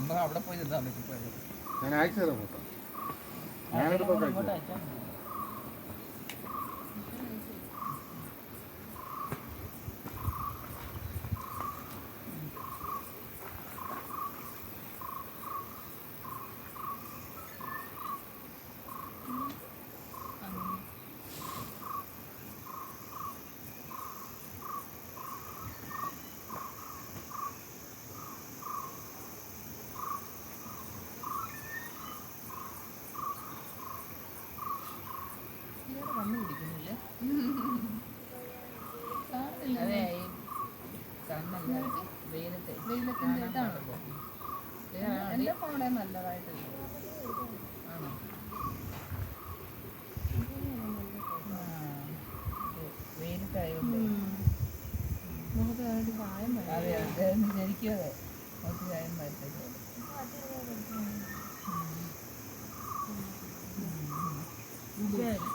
നമ്മൾ അവിടെ പോയി നിന്നാ മതി. ഞാൻ അയച്ചു തരാം ഫോട്ടോ. ഞാനെടുത്തോ ഇങ്ങോട്ട് അയച്ചാൽ മതി. കണ്ണു പിടിക്കുന്നില്ലേ? അതെ, ഈ കണ്ണല്ല വെയിലത്തെ ഇതാണല്ലോ. എൻ്റെ ഫോണേ നല്ലതായിട്ടില്ല. ആണോ? വെയിലത്തായതുകൊണ്ട് നമുക്ക് അതിനൊരു ചായം വരും. അതെ അതെ, ശരിക്കും അതെ, നമുക്ക് ചായം വരത്തില്ല. ശരി.